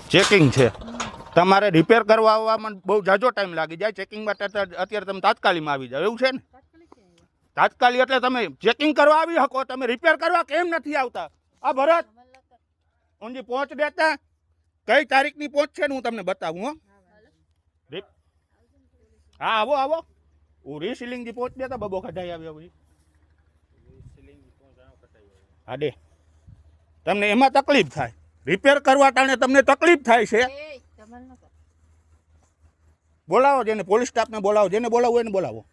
Checking છે તમારે repair કરવા આવવામાં બહુ જાજો ટાઈમ લાગી જાય ચેકિંગ માટે અત્યારે તમે તાત્કાલિકમાં આવી જાવ એવું છે ને તાત્કાલિક એટલે તમે ચેકિંગ કરવા આવી શકો તમે રિપેર કરવા કેમ નથી આવતા આ ભરત ઊંજી પહોંચ દેતા કઈ તારીખની પહોંચ છે ને હું તમને બતાવું હો હા આવો આવો હું રીસિલિંગની પહોંચ દેતા બબો કઢાઈ આવ્યો પછી હા દે તમને એમાં તકલીફ થાય રિપેર કરવા ટાણે તમને તકલીફ થાય છે બોલાવો જેને પોલીસ સ્ટાફને બોલાવો જેને બોલાવો એને બોલાવો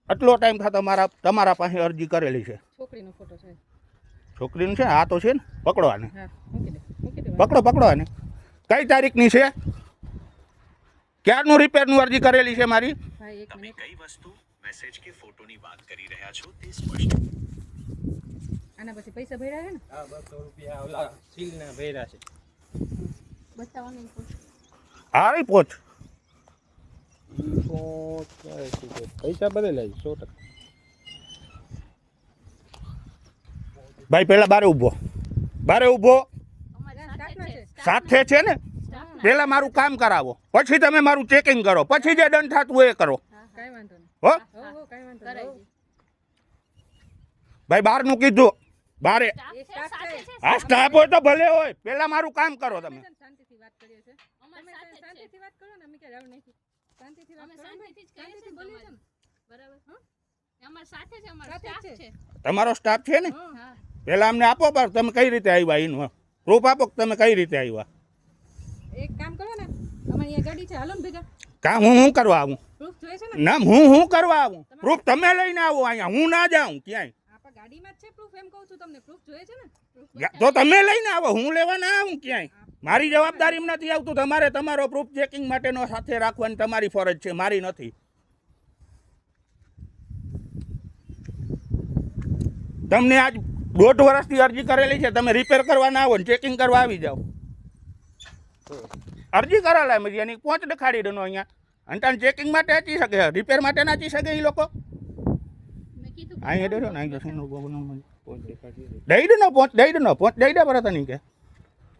આટલો ટાઈમ થતો તમારા પાસે અરજી કરેલી છે છોકરીનો ફોટો છે છોકરીનું છે આ તો છે ને પકડો આને પકડો આને કઈ તારીખની છે ક્યારનું રિપેરનું અરજી કરેલી છે મારી તમે કઈ વસ્તુ મેસેજ કે ફોટોની વાત કરી રહ્યા છો તે સ્પષ્ટ આના પછી પૈસા ભર્યા છે ને હા 200 રૂપિયા ઓલા સીલના ભર્યા છે બતાવવાનું હા રી પહોંચ પૈસા બદલાય 100%. ભાઈ પેલા બારે ઊભો સાથે છે ને પેલા મારું કામ કરાવો પછી તમે મારું ચેકિંગ કરો પછી જે દંડ થતું હોય એ કરો કાઈ વાંધો નહીં હો કાઈ વાંધો નહીં ભાઈ બહારનું કીધું બારે આ સ્ટાફ હોય તો ભલે હોય પેલા મારું કામ કરો તમે શાંતિથી વાત કરીએ છે અમે શાંતિથી વાત કરો ને અમે કે રાવ નહીં શાંતિથી વાત કરો શાંતિથી બોલીએ છે બરાબર હા અમાર સાથે છે અમાર સ્ટાફ છે તમારો સ્ટાફ છે ને પેલા અમને આપો પર તમે કઈ રીતે આવ્યા એનું પ્રૂફ આપો તમે કઈ રીતે આવ્યા એક કામ કરો ને અમારી અહીંયા ગાડી છે હાલો ને ભેગા કામ હું કરવા આવું પ્રૂફ જોઈએ છે ને ના હું કરવા આવું પ્રૂફ તમે લઈને આવો અહીંયા હું ના જાઉં ક્યાંય આપા ગાડીમાં જ છે પ્રૂફ એમ કહું છું તમને પ્રૂફ જોઈએ છે ને તો તમે લઈને આવો હું લેવા ના આવું ક્યાંય મારી જવાબદારીમાં નથી આવતું તમારે તમારો પ્રૂફ ચેકિંગ માટેનો સાથે રાખવાની તમારી ફરજ છે મારી નથી તમને આજ 1.5 વર્ષથી અરજી કરેલી છે તમે રિપેર કરવા ના આવો ને ચેકિંગ કરવા આવી જાઓ અરજી કરાલા મેં એની પહોંચ દેખાડી દો અહીંયા અંટાણ ચેકિંગ માટે અચી શકે રિપેર માટે ના અચી શકે એ લોકો અહીંયા દેજો ને અહીં જશે દઈ દે પહોંચ દઈ દે બરાબર નહીં કે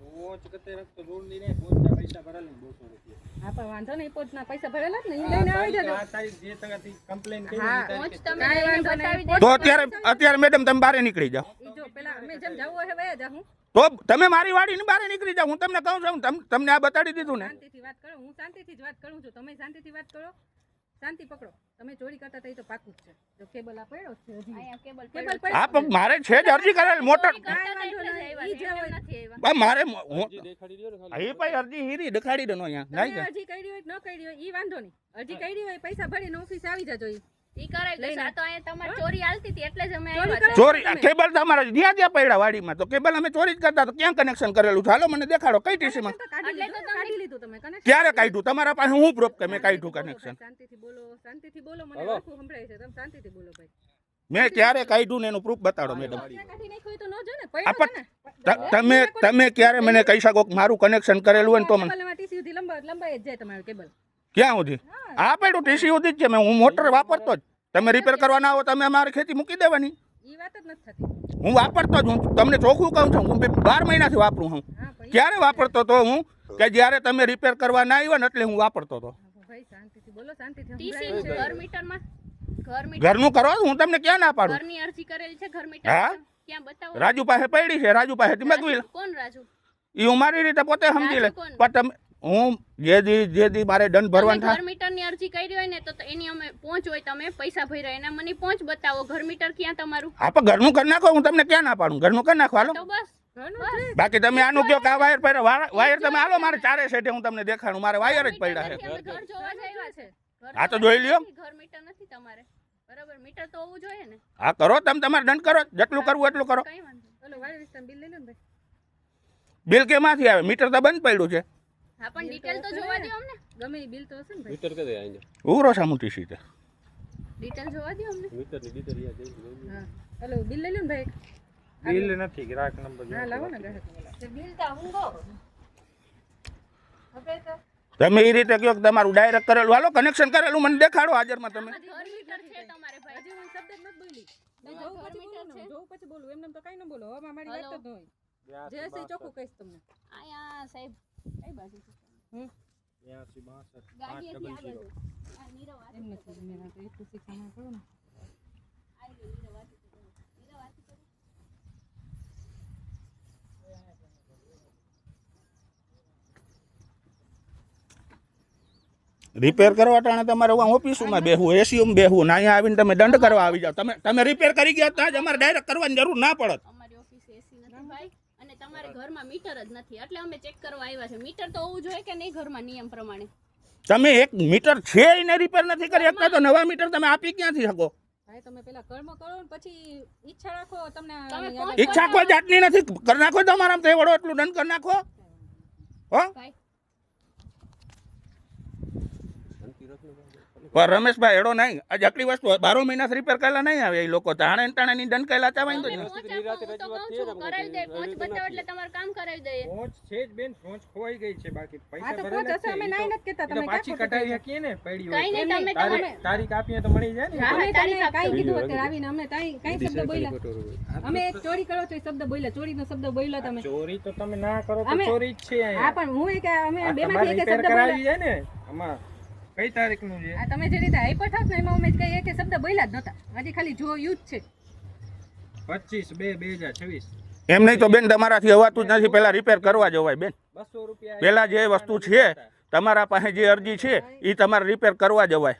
પહોંચ કતે રખતો જોડ ની ને પહોંચના પૈસા ભરેલા 200 રૂપિયા હા પણ વાંધો નહીં પોચના પૈસા ભરેલા જ ને ઈ લઈને આવી જજો આ તારીખ જે તગાથી કમ્પ્લેન કરી પહોંચ તમે બતાવી દે તો અત્યારે મેડમ તમે બહાર નીકળી જાઓ ઈ જો પેલા અમે જેમ જાવું હોય વયા જા હું તો તમે મારી વાડીની બહાર નીકળી જાઓ હું તમને કહું છું તમને આ બતાડી દીધું ને શાંતિથી વાત કરો હું શાંતિથી જ વાત કરું છું તમે શાંતિથી વાત કરો શાંતિ પકડો તમે ચોરી કરતા તો એ તો પાકું જ છે જો કેબલ આ પડ્યો છે હજી અહીંયા કેબલ હા પણ મારે છે જ અરજી કરેલ મોટર મારે દેખાડી દો ને એ ભાઈ અરજી હીરી દેખાડી દો અહીંયા તમે અરજી કરી હોય ન કરી હોય ઈ વાંધો નહીં અરજી કરી હોય પૈસા ભરીને ઓફિસે આવી જાજો ઈ કરાઈ દે આ તો અહીંયા તમારે ચોરી હાલતી હતી એટલે જ અમે આવ્યા છે ચોરી કેબલ તમારા જ્યાં પડ્યા વાડીમાં તો કેબલ અમે ચોરી જ કરતા તો ક્યાં કનેક્શન કરેલું છે હાલો મને દેખાડો કઈ ટીસીમાં કાઢી લીધું તમે કનેક્શન ક્યારે કાઢ્યું તમારા પાસે હું પ્રૂફ કે મેં કાઢ્યું કનેક્શન શાંતિથી બોલો મને આખું સંભળાય છે તમે શાંતિથી બોલો ભાઈ મેં ક્યારે કાઢ્યું ને એનું પ્રૂફ બતાડો મેડમ કાઢી નાખ્યું હોય તો ન જો ને પડ્યો તમે તમે ક્યારે મને કહી શકો કે મારું કનેક્શન કરેલું હોય ને તો મને કેબલમાં ટીસી સુધી લંબાઈ જ જાય તમારું કેબલ ક્યાં સુધી આ પડ્યું ટીસી સુધી જ છે મેં હું મોટર વાપરતો જ તમે રિપેર કરવા ના આવો તમે અમારી ખેતી મૂકી દેવાની ઈ વાત જ નથી થતી હું વાપરતો જ હું તમને ચોખ્ખું કહું છું હું 12 મહિનાથી વાપરું હું ક્યારે વાપરતો તો હું કે જ્યારે તમે રિપેર કરવા ના આવ્યા ને એટલે હું વાપરતો હતો ભાઈ શાંતિથી બોલો શાંતિથી ટીસી ઘર મીટરમાં ઘરનું કરો હું તમને ક્યાં ના પાડું ઘરની અરજી કરેલી છે ઘર મીટર હા ક્યાં બતાવો રાજુ પાસે પડી છે રાજુ પાસે મગવી કોણ રાજુ એ હું મારી રીતે પોતે સમજી લે પણ તમે હું જે દી મારે દંડ ભરવાનું ઘર મીટરની અરજી કરી હોય ને તો એની અમે પહોંચ હોય તમે પૈસા ભર્યા એના મને પહોંચ બતાવો ઘર મીટર ક્યાં તમારું હા પણ ઘરનું કરી નાખો હું તમને ક્યાં ના પાડું ઘરનું કરી નાખો હાલો તો બસ બાકી તમે આનું કયો કે આ વાયર પડ્યા વાયર તમે હાલો મારે ચારે સેટે હું તમને દેખાડું મારે વાયર જ પડ્યા છે ઘર જોવા જ આવ્યા છે હા તો જોઈ લ્યો ઘર મીટર નથી તમારે બરાબર મીટર તો હોવું જોઈએ ને હા કરો તમે તમારે દંડ કરો જેટલું કરવું એટલું કરો કઈ વાંધો ચલો વાયર વિસ્તાર બિલ લઈ લો ને ભાઈ બિલ કેમાંથી આવે મીટર તો બંધ પડ્યું છે હા પણ ડિટેલ તો જોવા દો અમને ગમે ઈ બિલ તો હશે ને ભાઈ મીટર કદે આઈ ઉરો સામુટી સીતે ડિટેલ જોવા દો અમને મીટર ની ડીટેલ યાદ દઈ હા ચલો બિલ લઈ લો ને ભાઈ બિલ નથી ગ્રાહક નંબર હા લાવો ને ગ્રાહક બિલ તો હું ગો હવે તો તમે એ રીતે કહો કે તમારું ડાયરેક્ટ કરેલું હાલો કનેક્શન કરેલું મને દેખાડો હાજરમાં તમે ઘર મીટર છે તમારે ભાઈ હજી હું શબ્દ જ નથી બોલી નહીં જોઉં પછી બોલું એમને તો કઈ ન બોલો હવે મારી વાત જ ન હોય જે હશે ઈ ચોખ્ખું કહીશ તમને. આયા સાહેબ કઈ બાજુ છે? 82 62 ગાડીએથી આ 500. બાજુ. આ નીરવ આ એમ નથી મેં તો એટલું શીખવાનું કરું ને. આવી ગયો નીરવ આ નીરવ આ રિપેર કરવા ટાણે તમારે ઓફિસમાં બેહવું, એસીયુમાં બેહવું, ને અહીંયા આવીને તમે દંડ કરવા આવી જાવ. તમે રિપેર કરી ગયા તો જ અમારે ડાયરેક્ટ કરવાની જરૂર ના પડત. અમારી ઓફિસે એસી નથી ભાઈ અને તમારે ઘરમાં મીટર જ નથી એટલે અમે ચેક કરવા આવ્યા છે. મીટર તો હોવું જોઈએ કે નહીં ઘરમાં નિયમ પ્રમાણે? તમે એક મીટર છે એને રિપેર નથી કરી શકતા તો નવા મીટર તમે આપી ક્યાંથી શકો? ભાઈ તમે પેલા કર્મ કરો ને પછી ઈચ્છા રાખો તમને તમે યાદ કોણ? ઈચ્છા કોઈ જાતની નથી. કરી નાખો તમારા તે વડો એટલું દંડ કરી નાખો. હો ભાઈ પણ રમેશભાઈ એડો નહીં. આજ આટલી વસ્તુ 12 મહિના રિપેર કરેલા નહીં આવે એ લોકો તાણે તાણે દંડ કરેલા ચાવાય તો તમે પહોંચ આપો, હું તો કહું છું, કરાવી દે. પહોંચ બતાવો એટલે તમારું કામ કરાવી દઈએ. પહોંચ છે જ બેન, પહોંચ ખોવાઈ ગઈ છે, બાકી આ પૈસા તો ભરેલા પહોંચ હશે, જ છે. અમે ઈ નાઈ તો- નથી કહેતા, ઈ તો તમે પાછી ક્યાં કઢાવી શકીએ ને, પડી કઈ હોય નહીં તો. તમે તારીખ- તારીખ આપીએ તો મળી જાય ને. હા, અમે તારીખ તને આપશો. કાંઈ કીધું અત્યારે આવીને અમને કાંઈ શબ્દ બોલ્યા અમે ચોરી કરો છો એ શબ્દ બોલ્યા, ચોરીનો શબ્દ બોલ્યો તમે. ચોરી તો તમે ના કરો તો અમે- ચોરી જ છે હા અહીંયા. પણ હું કે અમે આ બે તમારે માંથી એક repair શબ્દ કરાવી બોલ્યા. જાય ને આમાં કઈ તારીખનું છે? આ તમે જે રીતે હાઈપર થાક ને એમાં અમે કઈ એક શબ્દ બોલ્યા જ નહોતા. હજી ખાલી જોયું જ છે. 25/2/2026. એમ નહીં તો બેન તમારાથી અવાતું જ નથી. પહેલા રિપેર કરવા જવાય બેન. 200 રૂપિયા પહેલા જે વસ્તુ છે તમારા પાસે જે અરજી છે એ તમારે રિપેર કરવા જવાય.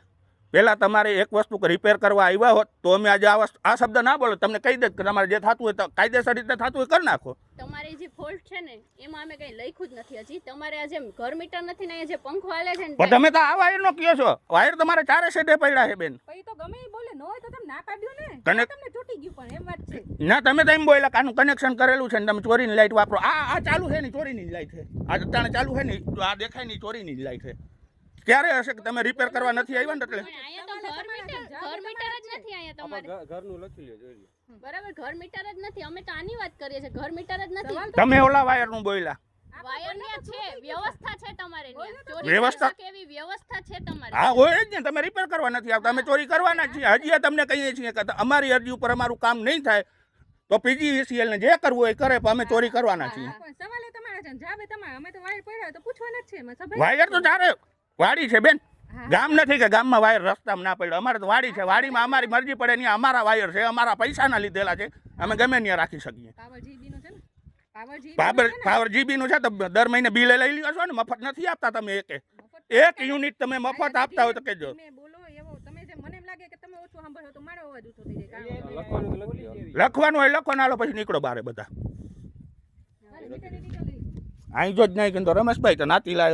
પહેલાં તમારે એક વસ્તુ રિપેર કરવા આવ્યા હોત તો અમે આજે આ શબ્દ ના બોલો. તમને કહી દે કે તમારે જે થતું હોય તો કાયદેસર રીતે થતું હોય કરી નાખો. તમારી જે ફોલ્ટ છે ને એમાં અમે કઈ લખ્યું જ નથી હજી. તમારે આ જે ઘર મીટર નથી ને અહીંયા જે પંખો હાલે છે ને પણ તમે તો આ વાયરનો કયો છો. વાયર તમારે ચારે સાઈડે પડ્યા છે બેન. પછી તો ગમે એ બોલે ન હોય તો તમે ના પાડ્યું ને. Connect- તમને તૂટી ગયું પણ એમ વાત છે. ના તમે તો એમ બોલ્યા કે આનું કનેક્શન કરેલું છે ને તમે ચોરીની લાઈટ વાપરો. આ ચાલુ છે ને ચોરીની જ લાઈટ છે. આ અત્યારે ચાલુ છે ને આ દેખાય ને ચોરીની જ લાઈટ છે. ક્યારે હશે કે તમે રિપેર કરવા નથી આવ્યા ને એટલે પણ અહીંયા તો ઘર મીટર જ નથી અહીંયા તમારે. ઘરનું લખી લ્યો, જોઈ લ્યો. બરાબર ઘર મીટર જ નથી. અમે તો આની વાત કરીએ છીએ. ઘર મીટર જ નથી. સવાલ તમે ઓલા વાયરનું બોલ્યા. વાયર ન્યા છે, વ્યવસ્થા છે તમારે ન્યા. ચોરી વ્યવસ્થા? કરી શકે એવી વ્યવસ્થા છે તમારે. હા હોય જ ને. તમે રિપેર કરવા નથી આવતા. અમે ચોરી કરવાના જ છીએ. હજી આ તમને કહીએ છીએ કે અમારી અરજી ઉપર અમારું કામ નહીં થાય તો PGVCL ને જે કરવું હોય એ કરે પણ અમે ચોરી કરવાના છીએ. પણ સવાલ એ તમારા છે ને જાવે તમારા. અમે તો વાયર પડ્યા હોય તો પૂછવાના જ છે એમાં સભાઈ. વાયર તો ચારે વાડી છે બેન. હા. ગામ નથી કે ગામમાં વાયર રસ્તામાં ના પડ્યો. અમારે તો વાડી છે. વાડીમાં અમારી મરજી પડે નહીં. અમારા વાયર છે. અમારા પૈસાના લીધેલા છે. અમે ગમે ત્યાં રાખી શકીએ. પાવર GB નું છે ને. પાવર GB પાવર GB નું છે તો દર મહિને બિલ લઈ લ્યો છો ને. મફત નથી આપતા તમે એક યુનિટ તમે મફત આપતા હોય તો કહેજો. તમે બોલો એવો તમે જે મને એમ લાગે કે તમે ઓછું સાંભળો તો મારો અવાજ ઊંચો થઈ જાય. લખવાનું તો લખી લ્યો. લખવાનું હોય લખો ના લો પછી નીકળો બારે બધા. મીટર લઈ. અહીં જો જ નહીં કે તો રમેશભાઈ તો નાતી લાયો.